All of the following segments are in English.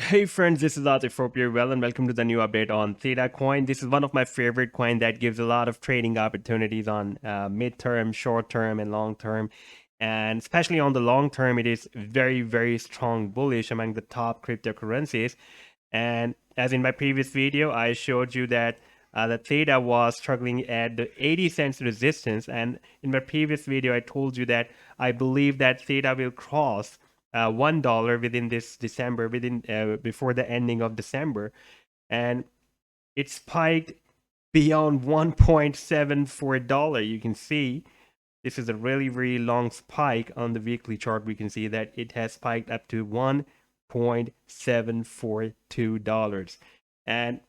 Hey friends, this is Atif. Hope you're well and welcome to the new update on THETA coin. This is one of my favorite coin that gives a lot of trading opportunities on mid-term, short-term, and long-term. And especially on the long term, it is very, very strong bullish among the top cryptocurrencies. And as in my previous video, I showed you that the theta was struggling at the 80 cents resistance. And in my previous video, I told you that I believe that theta will cross $1 within this December, before the ending of December, and it spiked beyond $1.74. You can see this is a really, really long spike on the weekly chart. We can see that it has spiked up to $1.742, and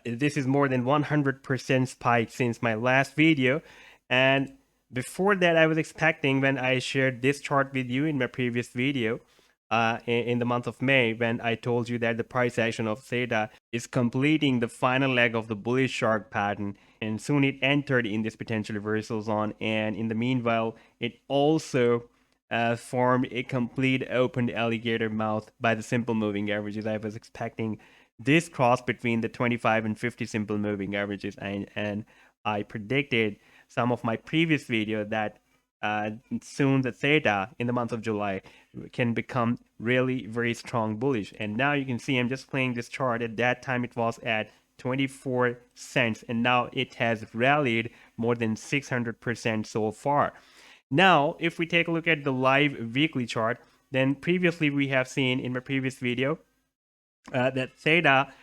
this is more than 100% spike since my last video. And before that, I was expecting, when I shared this chart with you in my previous video in the month of May, when I told you that the price action of theta is completing the final leg of the bullish shark pattern, and soon it entered in this potential reversal zone. And in the meanwhile, it also formed a complete opened alligator mouth by the simple moving averages. I was expecting this cross between the 25 and 50 simple moving averages, and I predicted some of my previous video that soon the theta in the month of July can become really very strong bullish. And now you can see I'm just playing this chart. At that time it was at 24 cents, and now it has rallied more than 600% so far. Now if we take a look at the live weekly chart, then previously we have seen in my previous video that theta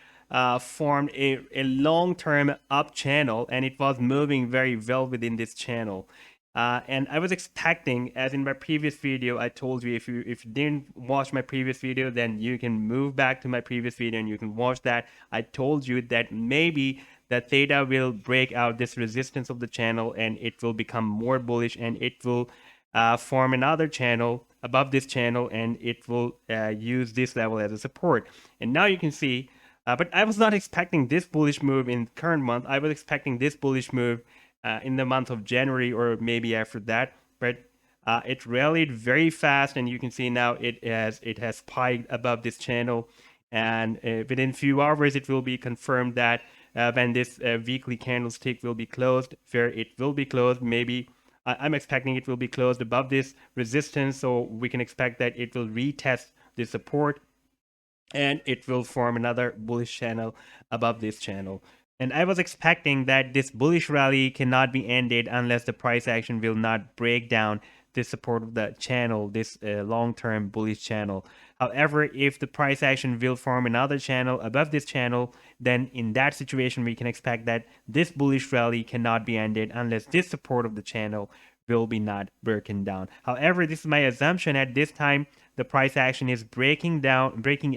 formed a long-term up channel, and it was moving very well within this channel. And I was expecting, as in my previous video, I told you, if you didn't watch my previous video, then you can move back to my previous video and you can watch that. I told you that maybe the theta will break out this resistance of the channel and it will become more bullish, and it will form another channel above this channel, and it will use this level as a support. And now you can see, but I was not expecting this bullish move in current month. I was expecting this bullish move in the month of January or maybe after that, but it rallied very fast, and you can see now it has spiked above this channel, and within few hours it will be confirmed that when this weekly candlestick will be closed, where it will be closed, maybe I'm expecting it will be closed above this resistance, so we can expect that it will retest the support and it will form another bullish channel above this channel. And I was expecting that this bullish rally cannot be ended unless the price action will not break down the support of the channel, this long-term bullish channel. However, if the price action will form another channel above this channel, then in that situation we can expect that this bullish rally cannot be ended unless this support of the channel will be not broken down. However, this is my assumption. At this time, the price action is breaking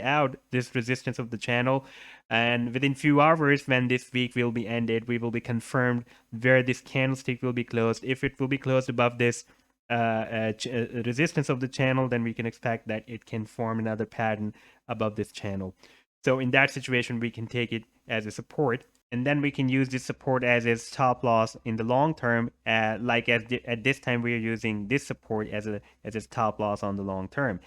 out this resistance of the channel, and within few hours, when this week will be ended, we will be confirmed where this candlestick will be closed. If it will be closed above this resistance of the channel, then we can expect that it can form another pattern above this channel. So in that situation, we can take it as a support, and then we can use this support as a stop loss in the long term. At this time, we are using this support as a stop loss on the long term.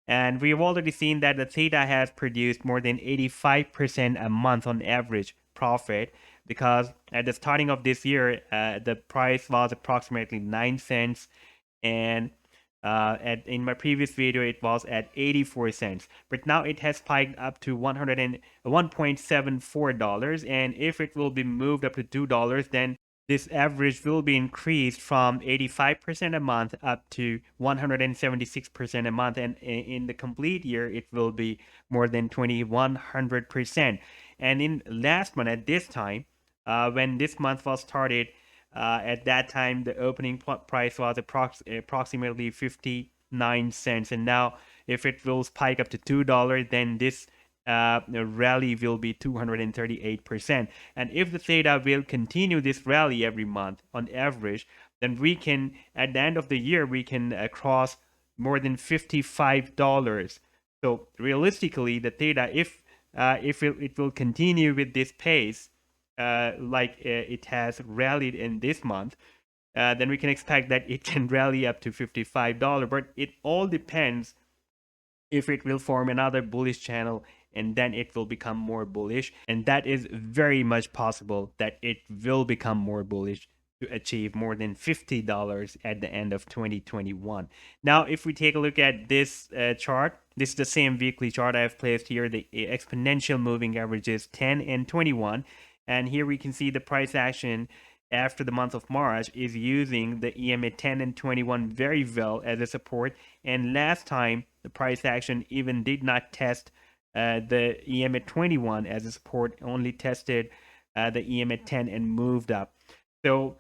And we've already seen that the theta has produced more than 85% a month on average profit, because at the starting of this year, the price was approximately 9 cents, and in my previous video it was at 84 cents, but now it has spiked up to $1.74, and if it will be moved up to $2, then this average will be increased from 85% a month up to 176% a month, and in the complete year it will be more than 2100%. And in last month at this time, when this month was started, at that time the opening price was approximately 59 cents, and now if it will spike up to $2, then this rally will be 238%. And if the theta will continue this rally every month on average, then we can, at the end of the year, we can cross more than $55. So realistically, the theta, if it will continue with this pace, it has rallied in this month, then we can expect that it can rally up to $55. But it all depends if it will form another bullish channel, and then it will become more bullish. And that is very much possible that it will become more bullish to achieve more than $50 at the end of 2021. Now, if we take a look at this chart, this is the same weekly chart I have placed here. The exponential moving averages 10 and 21. And here we can see the price action after the month of March is using the EMA 10 and 21 very well as a support. And last time, the price action even did not test the EMA 21 as a support, only tested the EMA 10 and moved up. So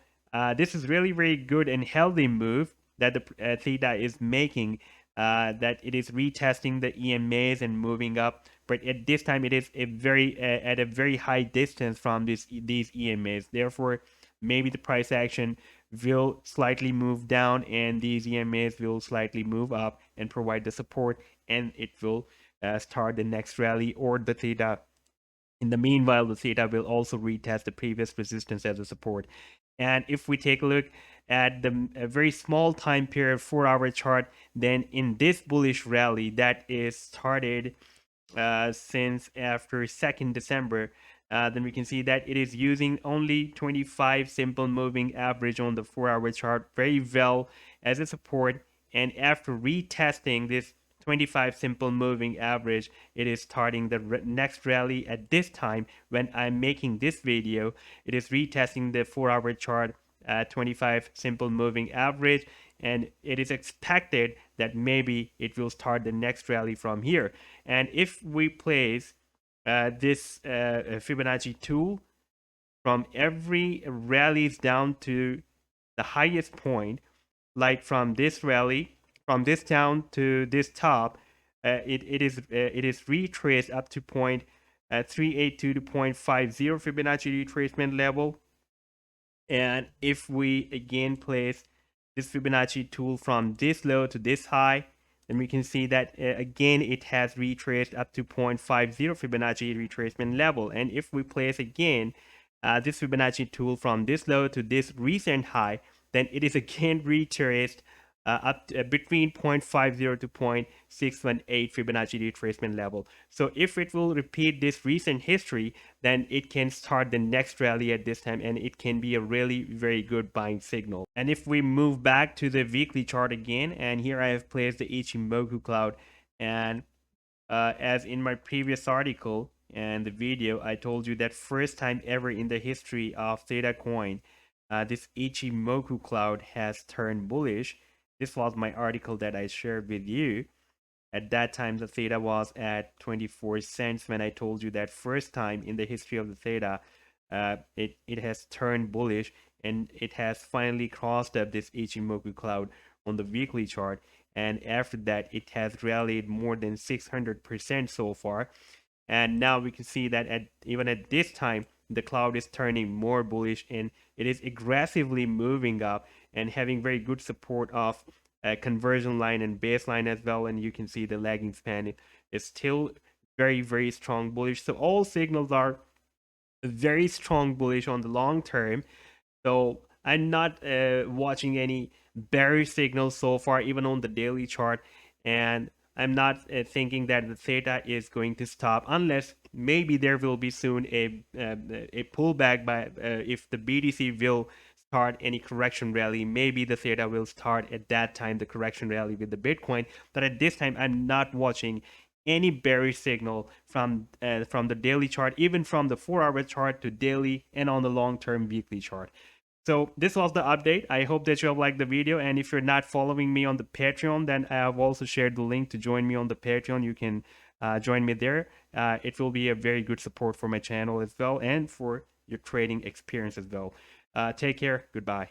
this is really, very good and healthy move that the THETA is making, that it is retesting the EMAs and moving up. But at this time, it is at a very high distance from these EMAs. Therefore, maybe the price action will slightly move down and these EMAs will slightly move up and provide the support, and it will start the next rally or the THETA. In the meanwhile, the THETA will also retest the previous resistance as a support. And if we take a look at the very small time period 4-hour chart, then in this bullish rally that is started since after 2nd December, then we can see that it is using only 25 simple moving average on the 4-hour chart very well as a support. And after retesting this 25 simple moving average, it is starting the next rally. At this time when I'm making this video, it is retesting the 4-hour chart 25 simple moving average, and it is expected that maybe it will start the next rally from here. And if we place this Fibonacci tool from every rallies down to the highest point, like from this rally, from this down to this top, it is retraced up to point 382 to 0.50 Fibonacci retracement level. And if we again place this Fibonacci tool from this low to this high, then we can see that again it has retraced up to 0.50 Fibonacci retracement level. And if we place again this Fibonacci tool from this low to this recent high, then it is again retraced up to, between 0.50 to 0.618 Fibonacci retracement level. So if it will repeat this recent history, then it can start the next rally at this time, and it can be a really very good buying signal. And if we move back to the weekly chart again, and here I have placed the Ichimoku cloud, and as in my previous article and the video, I told you that first time ever in the history of Theta coin, this Ichimoku cloud has turned bullish. This was my article that I shared with you. At that time, the Theta was at 24 cents when I told you that first time in the history of the Theta, it has turned bullish, and it has finally crossed up this Ichimoku cloud on the weekly chart. And after that, it has rallied more than 600% so far. And now we can see that even at this time, the cloud is turning more bullish, and it is aggressively moving up and having very good support of conversion line and baseline as well. And you can see the lagging span is still very, very strong bullish. So all signals are very strong bullish on the long term. So I'm not watching any bearish signals so far, even on the daily chart. And I'm not thinking that the theta is going to stop, unless maybe there will be soon a pullback by if the BTC will start any correction rally. Maybe the theta will start at that time, the correction rally with the Bitcoin. But at this time, I'm not watching any bearish signal from the daily chart, even from the 4-hour chart to daily and on the long-term weekly chart. So this was the update. I hope that you have liked the video. And if you're not following me on the Patreon, then I have also shared the link to join me on the Patreon. You can join me there. It will be a very good support for my channel as well, and for your trading experience as well. Take care. Goodbye.